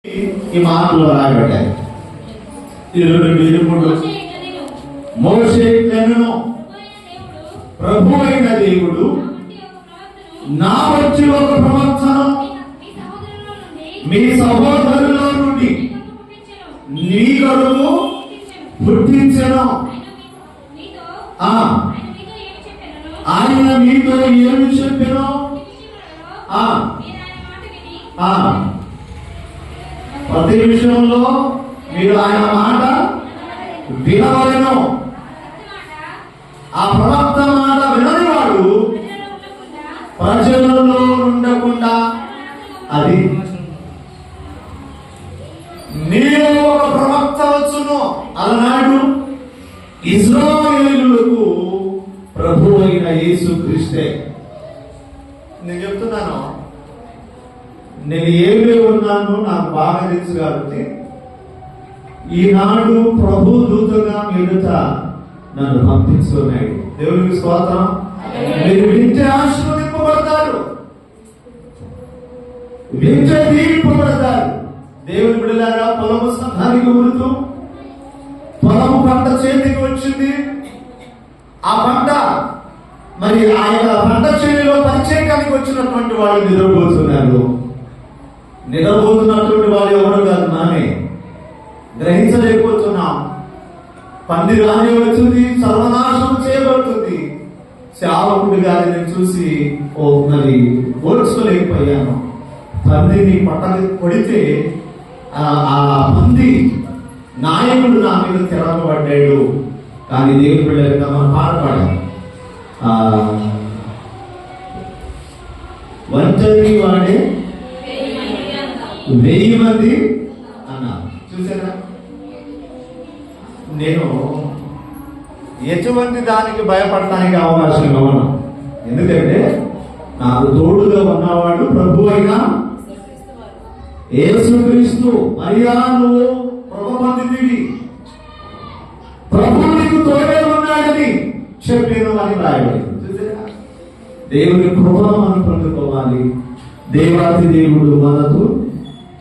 ఈ మాటలు రాయబడ్డాయి. మోషే ఇట్లనెను, ప్రభు అయిన దేవుడు నా వచ్చి ఒక ప్రవక్తను మీ సహోదరులో నుండి నీ కొరకు పుట్టించెను. ఆయన మీతో ఏమి చెప్పెను? ప్రతి విషయంలో మీరు ఆయన మాట వినవలెను. ఆ ప్రవక్త మాట వినని వాడు ప్రజలలో ఉండకుండా, అది మీరు ఒక ప్రవక్త వచ్చును. అలనాడు ఇశ్రాయేలులకు ప్రభు అయిన యేసుక్రీస్తే. నేను చెప్తున్నాను, నేను ఏమే ఉన్నాను నాకు బాగా తెలుసు కాబట్టి ఈనాడు ప్రభు దూతగా మీదట నన్ను పంపించుకున్నాడు. దేవునికి స్తోత్రం. మీరు వింటే ఆశీర్వదింపబడతారు, వింటే దీవింపబడతారు. దేవుని బిడ్డలారా, పొలము సంఘానికి ఊరుతూ పొలము పంట చేతికి వచ్చింది. ఆ పంట మరి ఆయన పంట చేతిలో పరిచయానికి వచ్చినటువంటి వాళ్ళు నిద్రపోతున్నారు. నిద్రపోతున్నటువంటి వాళ్ళు ఎవరు కాదు, మనమే గ్రహించలేకపోతున్నాం. పంది రాని వచ్చింది, సర్వనాశనం చేయబడుతుంది. సేవకుడి గారిని చూసి మరి ఓర్చుకోలేకపోయాను. పందిని కొడితే ఆ పంది నాయకుడు నా మీద తిరగబడ్డాడు. కానీ దేవుని బిడ్డలుగా మనం పాడపాడాం. ఒంటరి వాడే 1000 మంది అన్నారు. చూసారా? నేను ఎటువంటి దానికి భయపడటానికి అవకాశం ఇవ్వను. ఎందుకంటే నాకు తోడుగా ఉన్నవాడు ప్రభు అయిన యేసుక్రీస్తు. అయ్యా, నువ్వు ప్రభు పొందితివి, ప్రభు నీకు తోడే ఉన్నాడని చెప్పాను అని రాయబడింది. దేవుని కృపను మనం పొందుకోవాలి. దేవాది దేవుడు మనకు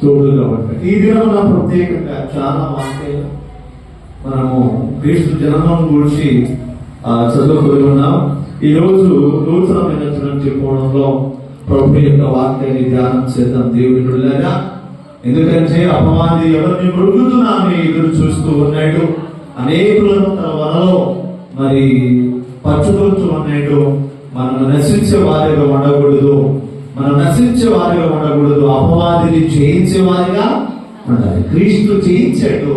తోడుగా ఉంటాడు. ఈ దినంలో ప్రత్యేకంగా చాలా వాక్యాలు మనము క్రీస్తు జననం గురించి చదువుకొని ఉన్నాం. ఈ రోజు నూతనమైనటువంటి కోణంలో ప్రభు యొక్క వాక్యాన్ని ధ్యానం చేద్దాం దేవుని బిడ్డలారా. ఎందుకంటే అపవాది ఎవరిని మృగుతున్నామని ఎదురు చూస్తూ ఉన్నాడు. అనేకులను తన వలలో మరి పచ్చుకొచ్చు ఉన్నాడు. మనం నశించే వారిగా ఉండకూడదు, మనం నశించే వారిగా ఉండకూడదు. అపవాదిని జయించే వారిగా ఉండాలి. క్రీస్తు జయించాడు,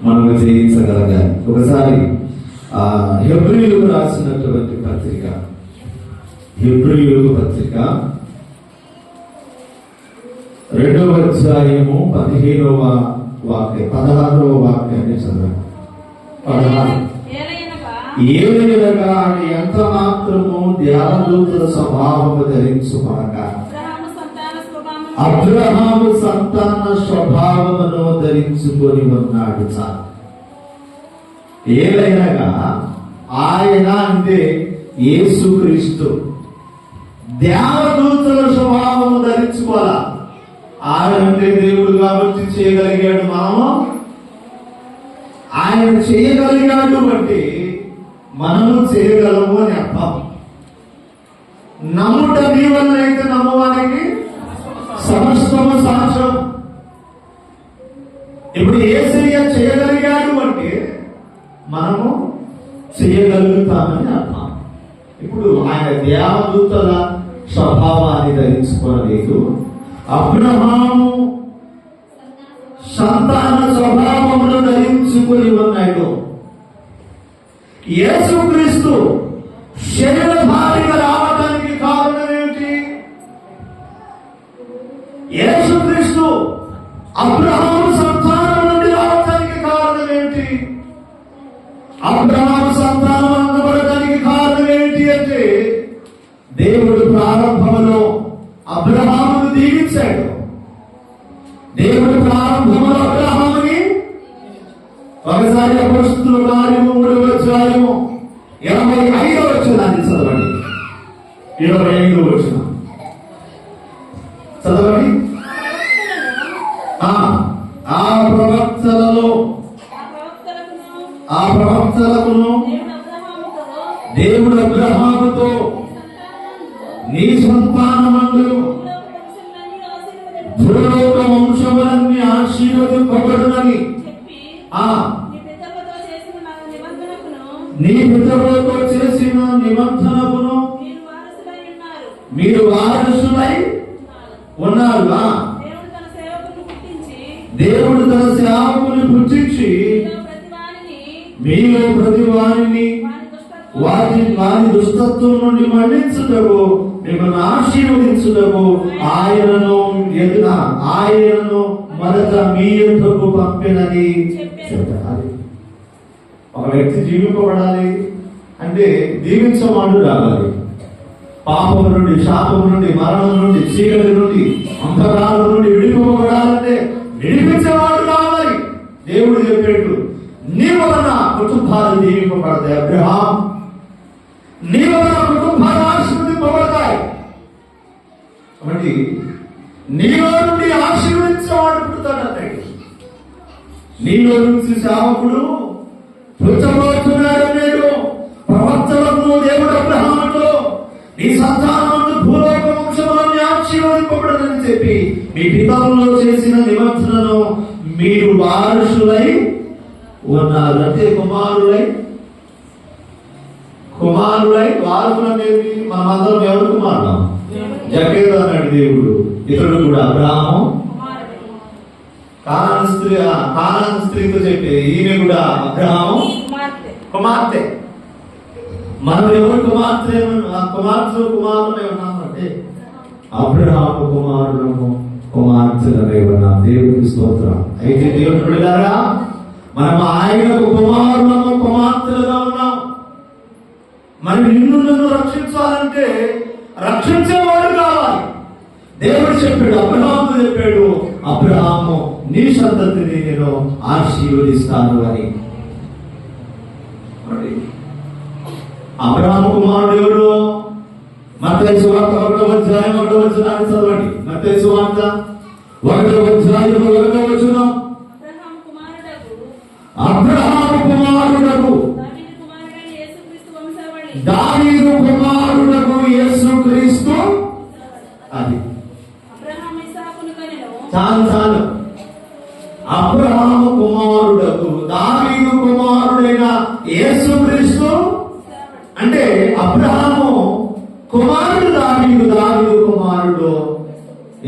మనం జయించగలగాలి. ఒకసారి హెబ్రీయులకు రాసినటువంటి పత్రిక, హెబ్రీయులకు పత్రిక 2వ అధ్యాయము 15వ వాక్యం 16వ వాక్యాన్ని చదవండి. 16. ఏలయనగా ఎంత మాత్రము దేవదూతల స్వభావము ధరించుకొనక అబ్రహాము సంతాన స్వభావమును ధరించుకొని ఉన్నాడు. ఏలైనగా ఆయన అంటే యేసుక్రీస్తు దేవదూతల స్వభావము ధరించుకోవాలా. ఆయన అంటే దేవుడు కాబట్టి చేయగలిగాడు. మనము ఆయన చేయగలిగాడు అంటే మనము చేయగలము అని అర్థం. నమ్ముట నీ వల్ల అయితే నమ్మవానికి సమస్తము సాక్ష్యం. ఇప్పుడు యేసయ్య చేయగలిగాడు అంటే మనము చేయగలుగుతామని అర్థం. ఇప్పుడు ఆయన దేవదూతల స్వభావాన్ని ధరించుకోలేదు. అబ్రహాము సంతాన స్వభావమును ధరించుకొని ఉన్నాడు. యేసుక్రీస్తు శరీరధారిగా రావడానికి కారణం ఏమిటి? యేసుక్రీస్తు అబ్రహాము సంతానం నుండి రావడానికి కారణం ఏమిటి? అబ్రహాము సంతానం అనబడటానికి కారణం ఏమిటి అంటే దేవుడు ప్రారంభంలో అబ్రహామును దీవించాడు. దేవుడు ప్రారంభంలో అబ్రహాముని ఒకసారి అపొస్తలుల కార్యము 3వ అధ్యాయము 25వ వచనాన్ని చదవండి. 25వ వచనం చదవండి. ఆ ప్రవక్తలలో ఆ ప్రవక్తలకును దేవుడు అబ్రహాముతో నీ సంతానమందు భూలోక వంశములన్నీ ఆశీర్వదింపబడునని నీ పితరులతో చేసిన నిబంధనకును మీరు వారసులై ఉన్నారు. దేవుడు తన సేవకుని పుట్టించి మీలో ప్రతి వారిని వారి దుష్టత్వం నుండి మళ్లించుటకు మిమ్మల్ని ఆశీర్వదించుటకు ఆయనను మొదట మీ యొద్దకు పంపినని చెప్పాలి. ఒక వ్యక్తి జీవింపబడాలి అంటే దీవించవాడు రావాలి. పాపం నుండి, శాపం నుండి, మరణం నుండి, చీకటి నుండి, అంధకారం నుండి విడిపోబడాలంటే విడిపించేవాడు కావాలి. దేవుడు చెప్పాడు, నీ వలన కుటుంబాలు దీవింపబడతాయి. అబ్రహాం, నీ వలన కుటుంబాలు ఆశీర్వదింపబడతాయి. కాబట్టి నీలో నుండి ఆశీర్వదించేవాడు పుడతాడు. నీలో నుంచి సేవకుడు పుట్టబోతున్నాడు. నేడు ప్రవక్తలను దేవుడు అబ్రహాముతో నీ సంతానమును భూలోక వంశములన్నీ ఆశీర్వదింపబడదని చెప్పి మీ పితరులలో చేసిన నిబంధనను మీరు వారసులై ఉన్నారు. అంటే కుమారులై వారసులు అనేది మనమందరం ఎవరు కుమారులం? జకేదు అన్నాడు దేవుడు. ఇతడు కూడా అబ్రహాము కానాను స్త్రీతో చెప్పి ఈమె కూడా అబ్రహాము కుమార్తె. మనం ఎవరు కుమారులమై ఉన్నామంటే అబ్రహాము కుమార్తెలమై ఉన్నాం. దేవుడికి స్తోత్రం. అయితే దేవుడు బిడ్డలారా, మనం ఆయనకు కుమార్తెలుగా ఉన్నాం. మరి నన్ను రక్షించాలంటే రక్షించేవాడు కావాలి. దేవుడు చెప్పాడు, అబ్రహాము చెప్పాడు, అబ్రహాము నీ సంతతిని నేను ఆశీర్వదిస్తాను అని. అబ్రహాము కుమారుడు ఎవరు? మత్తయి సువార్త 1వ అధ్యాయం 1వ వచనాన్ని చదవండి. మత్తయి సువార్త 1వ అధ్యాయం 1వ వచనం. అబ్రహాము కుమారుడకు దావీదు కుమారుడకు యేసుక్రీస్తు. అది చాలు. అబ్రహాము కుమారుడకు దావీదు కుమారుడైన యేసుక్రీస్తు. అంటే అబ్రహాము కుమారుడు దావీదు, దావీదు కుమారుడు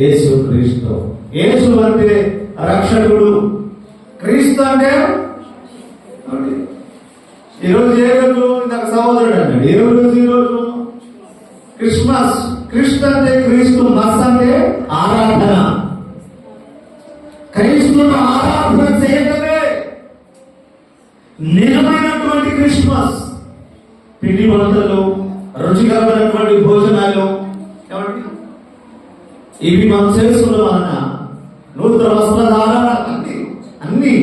యేసుక్రీస్తు. యేసు అంటే రక్షకుడు, క్రీస్తు అంటే ఈరోజు ఏ రోజు? ఇందాక సహోదరుడు అన్నాడు. ఏ రోజు? ఈరోజు క్రిస్మస్. క్రీస్తు అంటే క్రీస్తు, మస్ అంటే ఆరాధన. క్రీస్తును ఆరాధన చేయటమే నిజమైనటువంటి క్రిస్మస్. పిండి వంటలు, రుచికరమైనటువంటి భోజనాలు, ఇవి మనం చేసుకున్న వలన నూతన వస్త్రధారణ అన్ని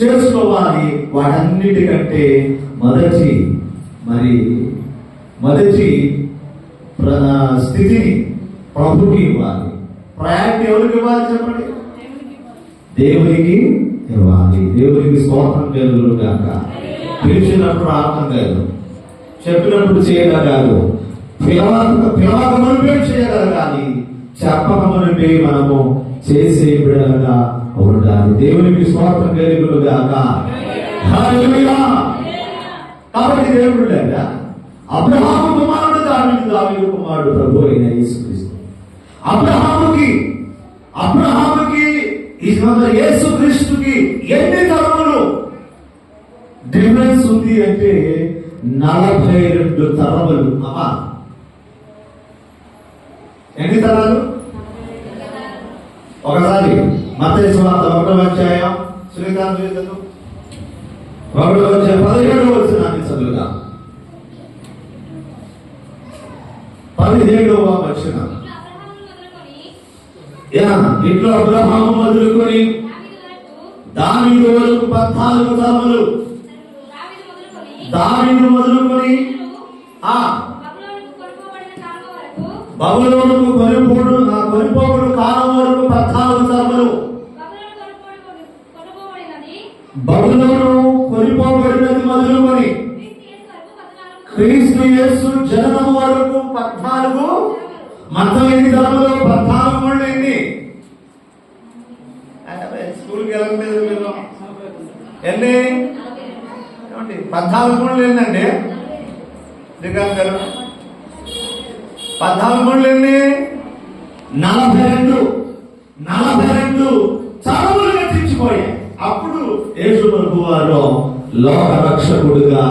చేసుకోవాలి. వాటన్నిటికంటే మొదటి స్థితిని ప్రభుకి ఇవ్వాలి. ప్రయారిటీ ఎవరికి ఇవ్వాలి చెప్పండి? దేవునికి ఇవ్వాలి. దేవునికి స్తోత్రం కలుగును గాక. పిలిచినప్పుడు ఆత్మ కాదు, చెప్పినప్పుడు చేయగా కాదు, పిలవక మునిపే చేయగల కానీ చెప్పక మునిపే మనము చేసే బిడ్డలుగా ఉండాలి. దేవునికి స్తోత్రం కలుగును గాక. హల్లెలూయా. కాబట్టి దేవుడు లేదా అబ్రహాము కుమారుడు దావీదు, దావీదు కుమారుడు ప్రభు అయిన యేసుక్రీస్తు. అబ్రహాముకి యేసుక్రీస్తుకి ఎన్ని తరములు డిఫరెన్స్ ఉంది అంటే 42 తరములు. అమ్మా, ఎన్ని తరాలు? ఒకసారి మత్తయి సువార్త 1వ అధ్యాయం శ్రీకాంత్ 1వ అధ్యాయం 17వ వచనాన్ని చదువుగా. 17వ వచనం. ఇంట్లో అబ్రహాము మొదలుకొని దావీదు వరకు 14 తరములు. దావీదు మొదలుకొని బబులోనుకు కొనిపోబడు కాలం వరకు 14 తరములు. బబులోను కొనిపోబడినది మొదలుకొని క్రీస్తు యేసు జననం వరకు 14 మొత్తం ఎన్ని తరములు? 14 మూడు ఎన్ని? స్కూల్కి వెళ్ళలేదు మీరు ఎన్ని? 14 మూడు ఏంటండి శ్రీకాంత్ గారు? 14 మూడు ఎన్ని? 42 తరములు గతించిపోయాయి. అప్పుడు యేసు ప్రభు వారు లోక రక్షకుడుగా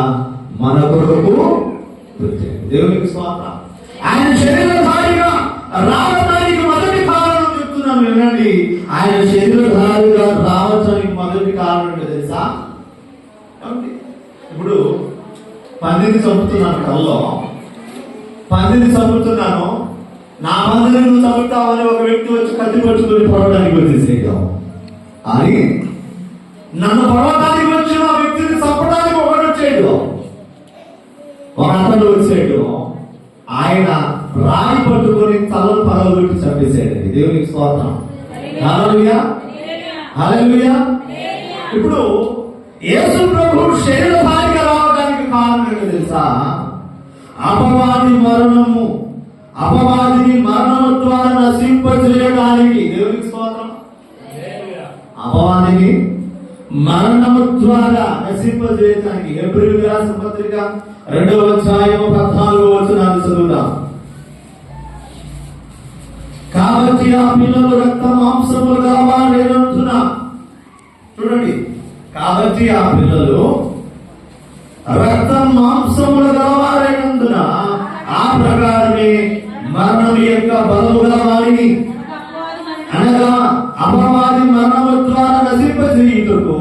మన కొరకు దేవునికి స్తోత్రం. ఆయన శరీరధారిగా రావడానికి మొదటి కారణం చెప్తున్నాను వినండి. ఆయన శరీరధారిగా రావడానికి మొదటి కారణం తెలుసా? ఇప్పుడు పందిని చంపుతున్నాను, కల్లో పందిని చంపుతున్నాను, నా మందిని నువ్వు చంపుతావని ఒక వ్యక్తి వచ్చి కత్తి పట్టుకుని పొడవడానికి వచ్చేసేయడం అని నన్ను పొడవడానికి వచ్చిన ఆ వ్యక్తిని చంపడానికి ఒకటి వచ్చేయడం, ఒక అతను వచ్చేయడం. ఆయన రాయి పట్టుకొని తలను పగలగొట్టి చంపేసాడండి. దేవునికి స్తోత్రం. హల్లెలూయా, హల్లెలూయా. ఇప్పుడు యేసు ప్రభు శరీరధారిగా రావడానికి కారణం ఏంటో తెలుసా? అపవాదిని మరణము ద్వారా నశింపజేయడానికి. దేవునికి స్తోత్రం. అపవాదిని మరణము ద్వారా నశింపజేయడానికి. హెబ్రీయులకు రాసిన పత్రిక 2వ అధ్యాయం 14వ వచనాన్ని చదువుదాం. కాబట్టి ఆ పిల్లలు రక్త మాంసములు గలవారేనంటున్నా. చూడండి, కాబట్టి ఆ పిల్లలు రక్త మాంసములు గలవారేనందున ఆ ప్రకారమే మరణం యొక్క బలము గలవారిని, అనగా అపవాది మరణము ద్వారా నశింపజేయుటకు,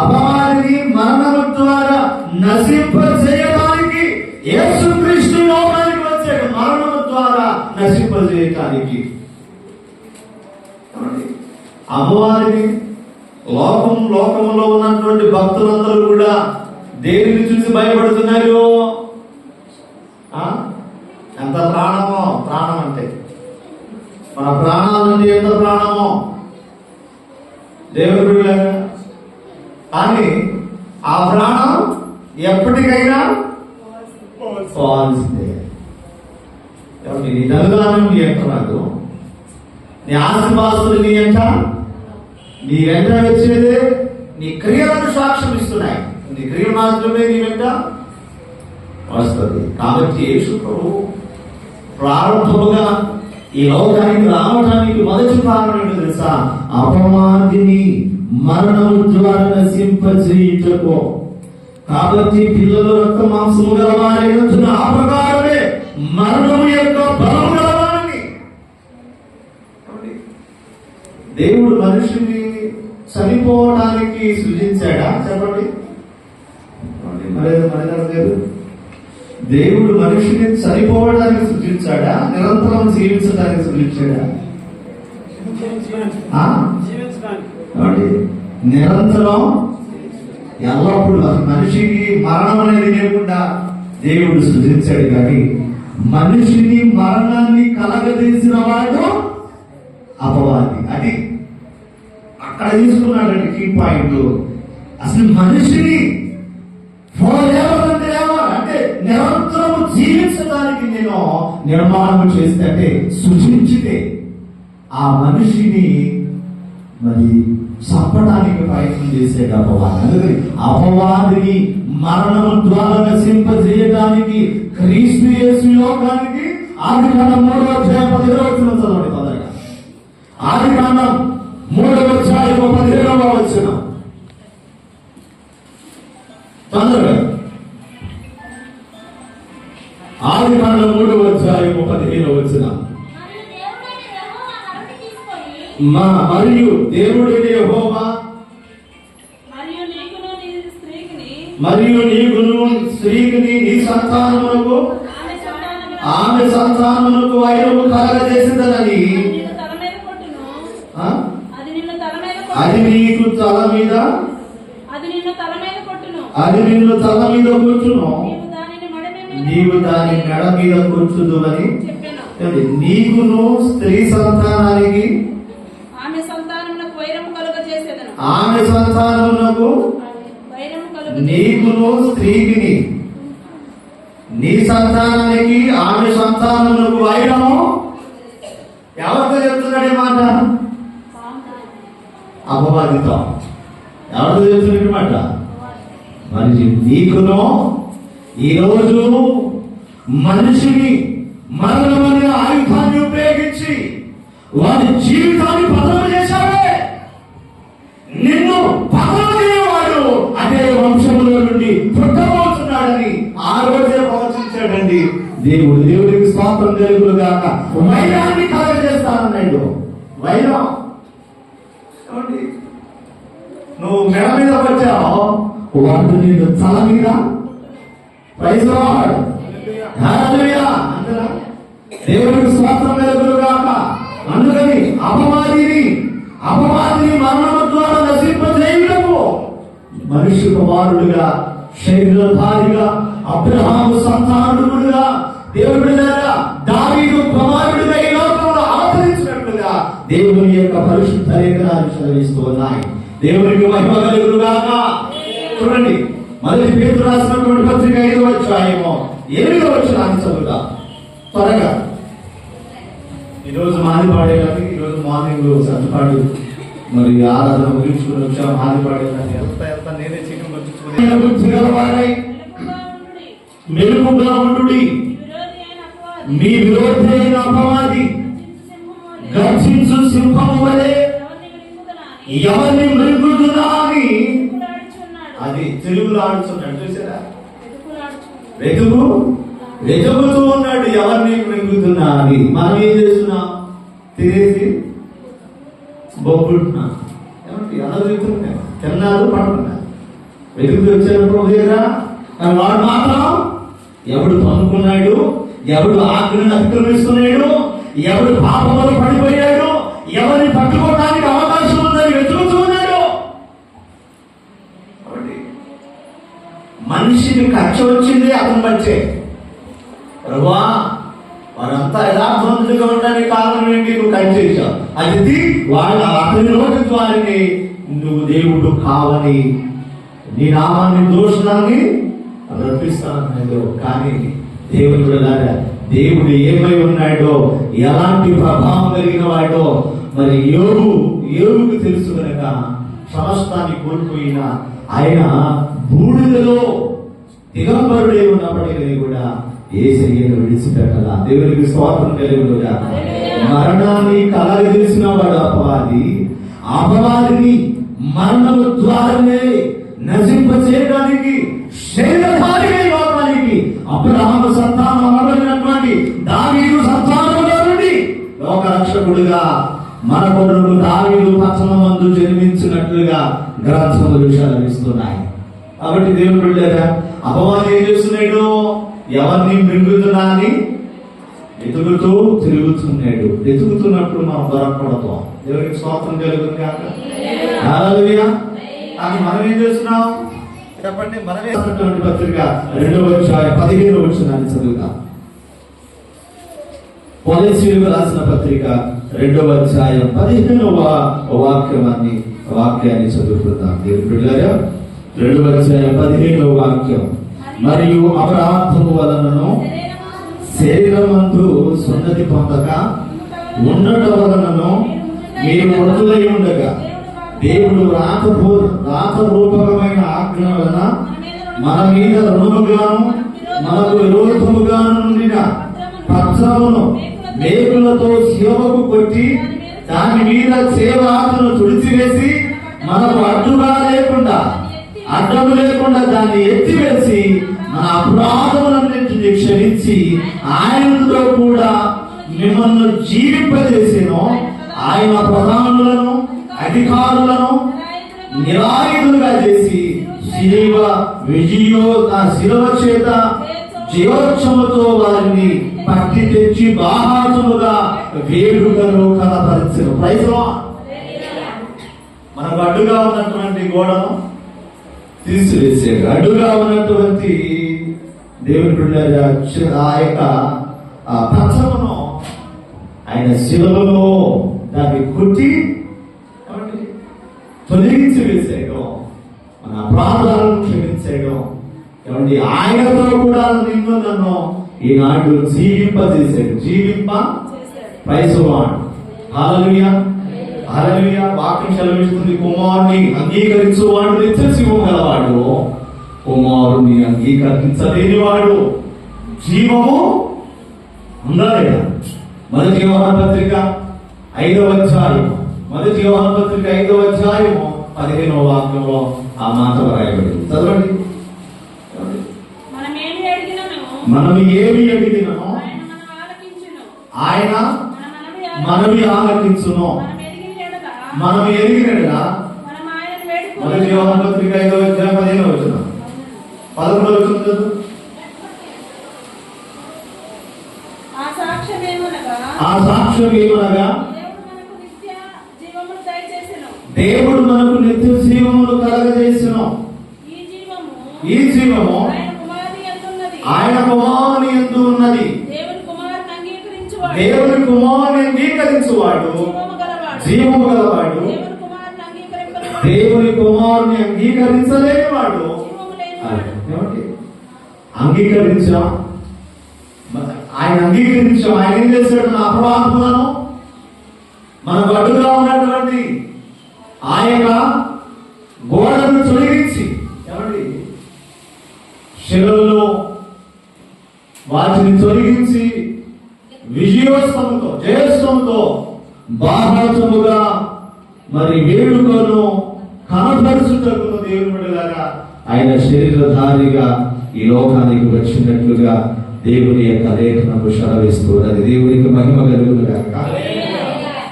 అపవాదిని మరణము ద్వారా నశింపజేయడానికి యేసుక్రీస్తు లోకానికి వచ్చాడు. మరణము ద్వారా నశింపజేయడానికి. అపవాదిని లోకములో ఉన్నటువంటి భక్తులందరూ కూడా దేనిని చూసి భయపడుతున్నారు? ఎంత ప్రాణమో, ప్రాణం అంటే మన ప్రాణాలంటే ఎంత ప్రాణమో దేవుడు. కానీ ఆ ప్రాణం ఎప్పటికైనా పోవాల్సిందే. నీ నలుగానం నీ ఎంట, నాకు నీ ఆస్తిపాస్తులు నీ ఎంట, నీ వెంట వచ్చేదే నీ క్రియలను సాక్ష్యం ఇస్తున్నాయి. నీ క్రియ మాత్రమే నీ వెంట వస్తుంది. కాబట్టి యేసు ప్రభు ప్రారంభముగా ఈ లోకానికి రావడానికి మొదటి కారణం ఏంటో తెలుసా? అపవాదిని మరణము ద్వారా నశింపజేయుటకు. కాబట్టి పిల్లలు రక్త మాంసము గలవారైనందున ఆ ప్రకారమే మరణము యొక్క బలము గలవారిని. దేవుడు మనిషిని చనిపోవడానికి సృజించాడా? చెప్పండి. లేదు. దేవుడు మనిషిని చనిపోవడానికి సృజించాడా? నిరంతరం జీవించడానికి సృజించాడా? నిరంతరం ఎల్లప్పుడు మనిషికి మరణం అనేది లేకుండా దేవుడు సృజించాడు. కానీ మనిషిని మరణాన్ని కలగజేసిన వాడు అపవాది. అది అక్కడ తీసుకున్నాడండి కీ పాయింట్. అసలు మనిషిని అంటే నిరంతరం జీవించడానికి నేను నిర్మాణం చేస్తే, అంటే సృజించితే ఆ మనిషిని మరి చంపడానికి ప్రయత్నం చేసేట అపవాది. అందుకని అపవాదిని మరణము ద్వారా నశింపజేయడానికి క్రీస్తు యేసు లోకానికి ఆదికాండం 3వ అధ్యాయం 17వ వచనం చదవండి. తొందరగా ఆదికాండం 3వ అధ్యాయం 17వ వచనం తొందరగా. ఆదికాండం 3వ అధ్యాయం 15వ వచనం. మరియు దేవుడైన యెహోవా మరియు నీకును స్త్రీకిని నీ సంతానమునకు ఆమె సంతానమునకు వైరము కలగజేసిందని అది నీకు తల మీద కూర్చును, నీవు దాని మెడ మీద కూర్చుదు అని. నీకును స్త్రీ సంతానానికి ఆమె సంతానమునకు నీకును స్త్రీకిని, నీ సంతానానికి ఆమె సంతానమునకు వైరము. ఎవరితో చెప్తున్నాడు ఈ మాట? అపవాదితో. ఎవరితో చెప్తున్నాడు మాట? మరి నీకును ఈరోజు మనిషిని మరణమనే ఆయుధాన్ని ఉపయోగించి వాడి జీవితాన్ని పతనం చేశాడే. నిన్ను పతనం చేయవాడు అదే వంశంలో నుండి పుట్టబోతున్నాడని ఆ రోజే ప్రవచించాడండి దేవుడు. దేవుడికి స్తోత్రం కలుగును గాక. వైరాన్ని కలగజేస్తానన్నాడు. వైరం నువ్వు మెడ మీద వచ్చావు, వాడు నిన్ను తల మీద. ప్రైజ్ లార్డ్, హల్లెలూయా. దేవుడికి స్తోత్రం కలుగును గాక. అందుకని అపవాదిని మరణము ద్వారా నశింపజేయుటకు మనిషి కుమారుడుగా, శరీరధారిగా, అబ్రహాము సంతానుడుగా, దేవుడిగా, దావీదు కుమారుడుగా ఈ లోకంలో అవతరించినట్లుగా దేవుని యొక్క పరిశుద్ధ లేఖనాలు చదివిస్తూ ఉన్నాయి. దేవునికి మహిమ కలుగును గాక. చూడండి, మొదటి పేతురు రాసినటువంటి పత్రిక 5వ అధ్యాయము 8వ వచనాన్ని చదువుతా త్వరగా. ఈరోజు మాదిపాడేయాలి. ఈరోజు మార్నింగ్ సత్తుపాడు మరి ఆరాధన ముగించుకుని వచ్చాం. మాదిపాడేయాలి ఎంత నేనే చీకటి మెలుగుగా ఉండుడి, మీ విరోధి అయిన అపవాది గర్జించు సింహము వలె ఎవరిని మృంగుతున్నా అని, అది తెలుగులో ఆడుతున్నాడు. చూసారా? వెతుకుతూ ఉన్నాడు ఎవరిని మృంగుతున్నా అని. మనం ఏం చేస్తున్నాం? తినేసి బొబ్బుంటున్నాం. ఏమంటే ఎలా వెతుకుతున్నాం? తిన్నారు, పడుతున్నారు. వెతుకుతూ వచ్చారు దగ్గర. వాడు మాత్రం ఎవడు పనుకున్నాడు, ఎవడు ఆజ్ఞను అతిక్రమిస్తున్నాడు, ఎవడు పాపంలో పడిపోయాడు, ఎవరిని పట్టుకోవడానికి అవకాశం ఉందని వెతుకుతూ ఉన్నాడు. మనిషిని కక్ష వచ్చింది అతను బట్టే. ప్రభువా, వారంతా యథార్థవంతులుగా ఉండడానికి కారణం ఏంటి? నువ్వు కట్ చేశావు. అది అతని నోటి ద్వారానే నువ్వు దేవుడు కావని, నీ నామాన్ని దోషాన్ని రప్పిస్తాను. కానీ దేవుడు ఏమై ఉన్నాడో, ఎలాంటి ప్రభావం కలిగిన వాడో మరి యోగుకు తెలుసు కనుక సమస్తాన్ని కోల్పోయిన ఆయన బూడిదలో దిగంబరుడే ఉన్నప్పటికీ కూడా యేసయ్యను విడిచిపెట్టాల. దేవునికి స్తోత్రం కలుగును గాక. మరణాన్ని కలగజేసిన వాడు అపవాదిని మరణము ద్వారానే నశింపచేయడానికి శరీరధారిగా లోకానికి అబ్రహాము సంతానం అనబడినటువంటి దావీదు సంతానంలో నుండి లోక రక్షకుడుగా మన కొడుకు దావీదు పట్టణమందు జన్మించినట్లుగా గ్రంథములు సెలవిస్తున్నాయి. కాబట్టి దేవుడు బిడ్డలారా, అపవాది ఏం చేస్తున్నాడు? ఎవరిని మృంగుతున్నా అని వెతుకుతూ తిరుగుతున్నాడు. వెతుకుతున్నప్పుడు మనం దొరకపడతాం. దేవునికి స్తోత్రం కలుగుతుంది కాక. హల్లెలూయా. కానీ మనం ఏం చేస్తున్నాం చెప్పండి? మనమే పత్రిక 2వ అధ్యాయం 15వ వచనాన్ని చదువుతాం. కొలస్సీయులకు రాసిన పత్రిక 2వ అధ్యాయం 15వ వాక్యాన్ని చదువుకుందాం. దేవుని బిడ్డలారా, 2వ అధ్యాయం 15వ వాక్యం. మరియు అపరాధము వలనను శరీరమందు సున్నతి పొందక ఉండటం వలనను మీరు మృతులై ఉండగా దేవుడు రాతరూపకమైన ఆజ్ఞ వలన మన మీద రుణముగాను మనకు విరోధముగాను నుండిన పత్రమును మేకులతో శివకు కొట్టి దాని మీద చేవాతను తుడిచివేసి మనకు అడ్డము లేకుండా దాన్ని ఎత్తివేసి మన అపరాధములన్నింటినీ క్షమించి ఆయనతో కూడా మిమ్మల్ని జీవింపజేసేను. ఆయన ప్రధానులను అధికారులను నిరాయుధులుగా చేసి శిలువ చేత జీవోత్సవముతో వారిని పట్టి తెచ్చి బాహాటముగా వేడుకను కనపరిచెను. Praise Lord. మనకు అడ్డుగా ఉన్నటువంటి గోడను తీసివేసాడు. అడ్డుగా ఉన్నటువంటి దేవుని బిడ్డలారా, ఆ యొక్క పత్రమును ఆయన శిలువలో దాన్ని కొట్టి తొలగించి ఏమండి, ఆయనతో కూడా నిన్ను నన్ను ఈనాడు జీవింపజేశాడు. Praise lord. హల్లెలూయా, హల్లెలూయా. వాక్యం సెలవిస్తుంది, కుమారుని అంగీకరించువాడు నిత్య జీవము గలవాడు, కుమారుని అంగీకరించలేనివాడు జీవము ఉందా లేదా? మొదటి యోహాను పత్రిక 5వ అధ్యాయం, మొదటి యోహాను పత్రిక 5వ అధ్యాయం 15వ వాక్యంలో ఆ మాట రాయబడింది. చదవండి. మనం ఏమి అడిగినను ఆయన మనవి ఆలకించును. మనం ఎరిగినట్లా మొదటి యోహాను పత్రిక 5వ అధ్యాయం 15వ వచనం 11వ వచనం చదువు. ఆ సాక్ష్యం ఏమనగా దేవుడు మనకు నిత్య జీవమును కలగజేసెను. ఈ జీవము ఆయన కుమారుని యందు ఉన్నది. దేవుని కుమారుని అంగీకరించువాడు జీవము గలవాడు, దేవుని కుమారుని అంగీకరించలేనివాడు. అంగీకరించాం, ఆయన అంగీకరించాం. ఆయన ఏం చేశాడు? నా అపరాధములను, మనకు అడ్డుగా ఉన్నటువంటి ఆయన గోడను తొలగించి, ఏమండి, శిలువలో వాటిని తొలగించి విజయోత్సవంతో జయోత్సవంతో బాహాటముగా మరి వేడుకను కనపరుచుటకు దేవుని బిడ్డలారా ఆయన శరీరధారిగా ఈ లోకానికి వచ్చినట్లుగా దేవుని యొక్క లేఖనము సెలవిస్తున్నది. దేవునికి మహిమ కలుగును గాక.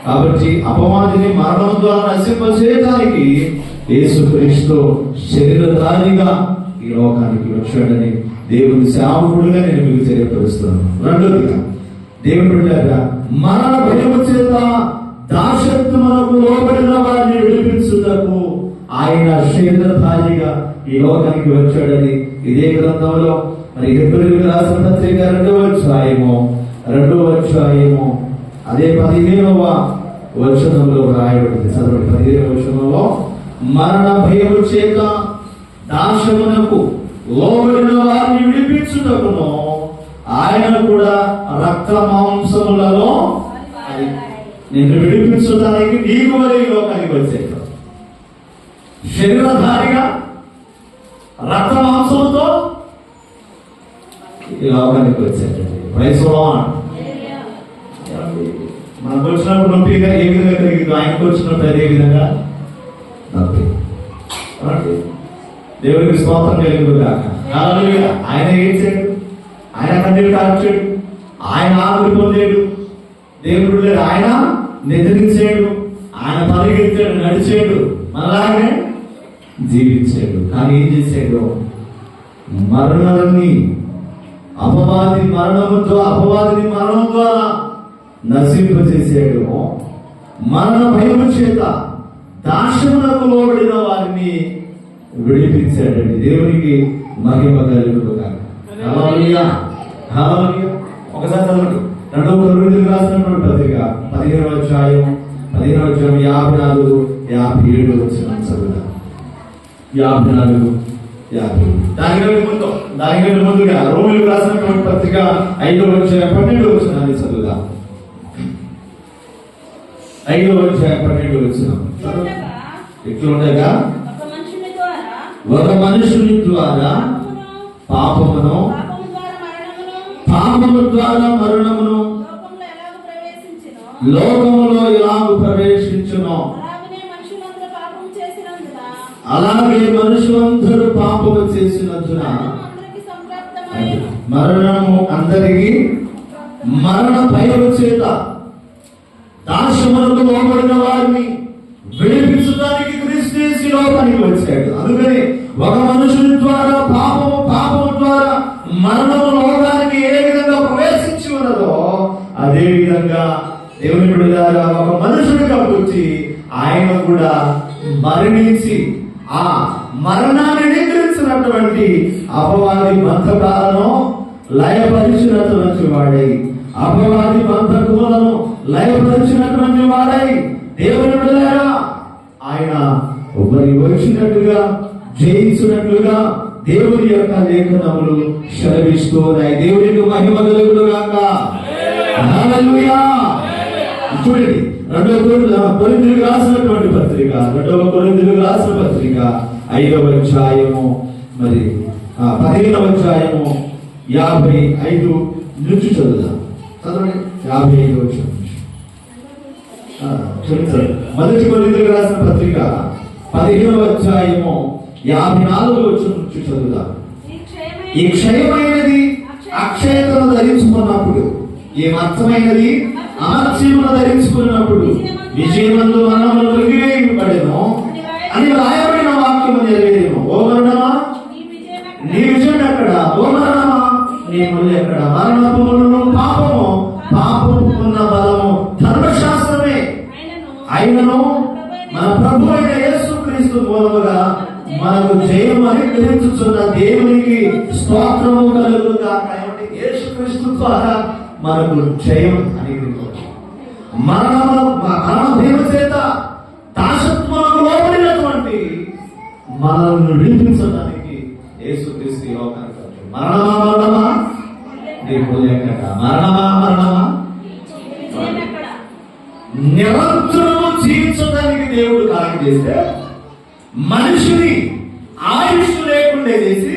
కాబట్టి అపవాదిని మరణం ద్వారా నశింపచేయడానికి యేసుక్రీస్తు శరీరధారిగా ఈ లోకానికి వచ్చాడని దేవుని సేవకుడుగా నేను మీకు తెలియపరుస్తున్నాను. రెండోదిగా దేవుని బిడ్డలారా, మరణ భయము చేత దాసత్వమునకు లోబడిన వారిని విడిపించుటకు ఆయన శరీరధారిగా ఈ లోకానికి వచ్చాడని ఇదే గ్రంథంలో మరి హెబ్రీయులకు రాసిన పత్రిక 2వ అధ్యాయము అదే 15వ వచనంలో రాయబడింది. చదవండి. 15వ వచనంలో, మరణ భయము చేత దాసమునకు లోబడిన వారిని విడిపించుటకును ఆయన కూడా రక్త మాంసములలో నిన్ను విడిపించడానికి నీకు మరి లోకానికి వచ్చాడు. శరీరధారిగా రక్త మాంసంతో ఈ లోకానికి వచ్చాడండి. Praise Lord. మనకు వచ్చినప్పుడు నొప్పిగా ఏ విధంగా కలిగిందో ఆయనకు వచ్చినప్పుడు అదే విధంగా నొప్పి. దేవుడికి స్తోత్రం కలిగింది కాక. హల్లెలూయా. ఆయన ఏడ్చాడు, ఆయన కన్నీరు కార్చాడు, ఆయన ఆకులు పొందాడు. దేవుడు లేదు, ఆయన నిద్రించాడు, ఆయన పరిగెత్తాడు, నడిచాడు, మనలాగే జీవించాడు. కానీ ఏం చేశాడు? మరణాన్ని అపవాదిని మరణం ద్వారా నశింపజేశాడు. మరణ భయము చేత దాసమునకు లోబడిన వారిని విడిపించాడండి. దేవునికి మహిమ కలుగును గాక. హల్లెలూయా, హల్లెలూయా. ఒకసారి చదవండి. 2వ కొరింథీయులకు రాసినటువంటి పత్రిక 15వ అధ్యాయం 54, 57 వచనం చదువుదాం. 54, 57. దానికంటే ముందుగా రోమీయులకు రాసినటువంటి పత్రిక 5వ అధ్యాయం 12 వచనాన్ని చదువుదాం. 5వ అధ్యాయం 12 వచనం. ఇట్లుండగా ఒక మనుషుని ద్వారా పాపము ద్వారా మరణమును లోకములో ఎలాగూ ప్రవేశించును, అలాగే మనుషులందరూ పాపము చేసినందున మరణము అందరికీ మరణ భయము చేత దాసమునకు లోబడిన వారిని విడిపించడానికి క్రీస్తు యేసు లోకానికి వచ్చాడు. అందుకని ఒక మనుషుని ద్వారా పాపము ద్వారా మరణము లోకానికి ఏ విధంగా ప్రవేశించి ఉన్నదో అదే విధంగా దేవుని బిడ్డలారా ఒక మనుషుడిగా వచ్చి ఆయన కూడా మరణించి ఆ మరణాన్ని నిద్రించినటువంటి అపవాది బంధకాలను లయపరిచినటువంటి వాడై, అపవాది బంధకులను లయపరిచినటువంటి వాడై దేవుని బిడ్డలారా ఆయన ఒకరి వచ్చినట్టుగా జయించినట్లుగా దేవుని యొక్క లేఖనములు సెలవిస్తున్నాయి. దేవునికి మహిమ కలుగును గాక. హల్లెలూయా. చూడండి, 2 కొరింథీయులకు రాసినటువంటి పత్రిక, 2 కొరింథీయులకు రాసిన పత్రిక 5వ అధ్యాయము, మరి 15వ అధ్యాయము 55 నుంచి చదువుదాం. చదవండి, 55 వచ్చాము. మొదటి కొరింథీయులకు రాసిన పత్రిక 15వ అధ్యాయము 54 నుంచి చదువుదాం. ఈ క్షయమైనది అక్షయతను ధరించుకున్నప్పుడు, ఈ మచ్చమైనది అమర్త్యమును ధరించుకున్నప్పుడు విజయమందు మరణములు తొలగివేయబడెను అని రాయబడిన వాక్యము నెరవేరెను. ఓ మరణమా, నీ విజయం ఎక్కడ? ఓ మరణమా, నీ ముళ్ళు ఎక్కడ? మరణపు ముళ్ళను పాపము, పాపముకున్న బలము ధర్మశాస్త్రమే అయినను మన ప్రభు అయిన యేసుక్రీస్తు మూలముగా మనకు జయము అనుగ్రహించుచున్న దేవునికి స్తోత్రము కలుగును గాక. యేసుక్రీస్తు ద్వారా మనకు జయం అనుగ్రహించు. మరణ భీమ చేత దాసత్వములకు లోబడినటువంటి మనల్ని విడిపించడానికి యేసుక్రీస్తు ఈ లోకానికి వచ్చాడు. మరణమా, మరణమా, నీ ముళ్ళు ఎక్కడ? మరణమా, మరణమా, నిరంతరము జీవించడానికి దేవుడు కారణం చేస్తే మనిషిని ఆయుష్ లేకుండా చేసి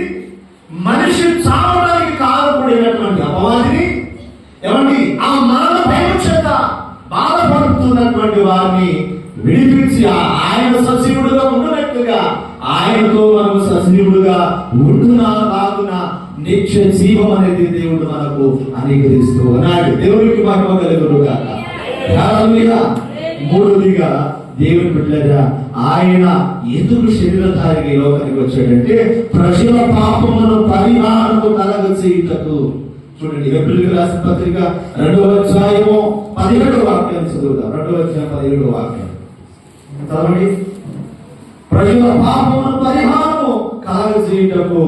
మనిషి చావడానికి కారణపడినటువంటి అపవాదిని, ఏమండి, ఆ మరణ భయం చేత బాధపడుతున్నటువంటి వారిని విడిపించి ఆయన సజీవుడుగా ఉన్నట్టుగా ఆయనతో మనం సజీవుడుగా ఉంటున్నా కాకున నిత్య జీవం అనేది దేవుడు మనకు అనుగ్రహిస్తూ ఉన్నాడు. దేవుడికి మహిమ కలుగును గాక. హల్లెలూయా. మూడోదిగా దేవుని బిడ్డలారా, ఆయన ఎందుకు శరీరధారిగా ఈ లోకానికి వచ్చాడంటే ప్రజల పాపములను పరిహారము కలగచేయుటకు. చూడండి, హెబ్రీయులకు రాసిన పత్రిక 2వ అధ్యాయము 17వ వాక్యాన్ని చదువుతాం. 2వ అధ్యాయం 17వ వాక్యం చదవండి. ప్రజల పాపములను పరిహారము కలగచేయుటకు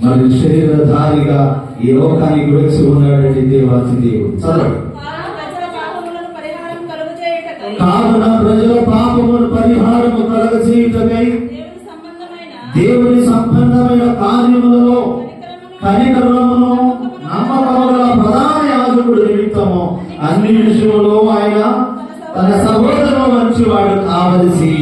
మరి శరీరధారిగా ఈ లోకానికి వచ్చి ఉన్నాడంటే దేవాతి దేవుడు. చదవండి. కావున ప్రజల పాపమును పరిహారము కలగచేయుటకై దేవుని సంబంధమైన కార్యములలో కనికరమును నమ్మకముల ప్రధాన యాజకుడు నిమిత్తము అన్ని విషయములో ఆయన తన సహోదరుడు మంచివాడు కావలసి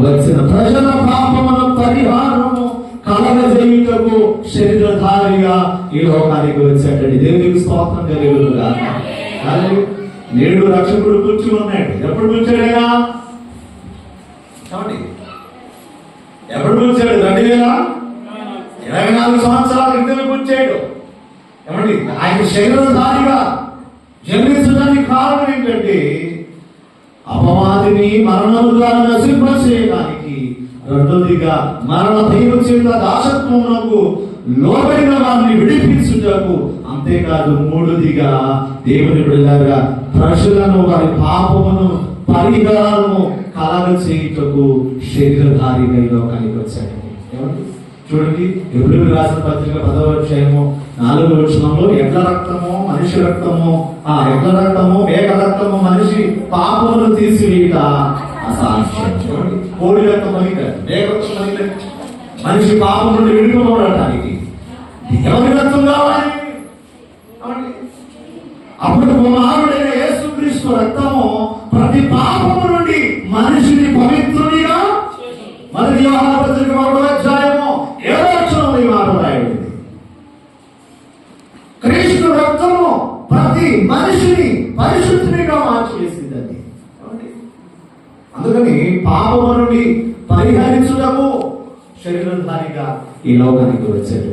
వచ్చిన ప్రజల పాపమును పరిహారము కలగజేయుటకు శరీరధారిగా ఈ లోకానికి వచ్చాడండి. దేవునికి స్తోత్రం కలుగును గాక. నేడు రక్షకుడు కూర్చుని ఉన్నాడు. ఎప్పుడు కూర్చాడైనా? ఎప్పుడు కూర్చాడు? 2024 సంవత్సరాల క్రితం కూర్చాడు. ఏమండి, ఆయన శరీరధారిగా జన్మించడానికి కారణం ఏంటంటే అపవాదిని మరణం ద్వారా నశింపచేయడానికి, రెండోదిగా మరణ భయం చేత దాసత్వమునకు లోబడిన వారిని విడిపించుటకు, అంతేకాదు మూడోదిగా దేవుని బిడ్డలారా ప్రజలను వారి పాపమును పరిహారము కలగచేయుటకు శరీరధారిగా ఈ లోకానికి వచ్చాడు. చూడండి, హెబ్రీయులకు రాసిన పత్రిక 10వ అధ్యాయము 4వ వచనంలో ఎడ్ల రక్తము మనిషి రక్తము, ఎడ్ల రక్తము మేక రక్తము మనిషి పాపమును తీసివేయుట అసాధ్యం. చూడండి, కోడి రక్తం మనిక, మేక రక్తం మనిక, మనిషి పాపం నుండి విడిపోవడానికి ఎవరి రక్తం కావాలి? అప్పుడు కుమారుడైన యేసుక్రీస్తు రక్తము ప్రతి పాపము నుండి మనిషిని పవిత్రునిగా, మరి యోహాను పత్రిక 1వ అధ్యాయము 7వ వచనంలో ఈ మాట రాయబడింది. క్రీస్తు రక్తము ప్రతి మనిషిని పరిశుద్ధిగా మార్చివేసిందని. అందుకని పాపము నుండి పరిహరించుటకు శరీరధారిగా ఈ లోకానికి వచ్చాడు.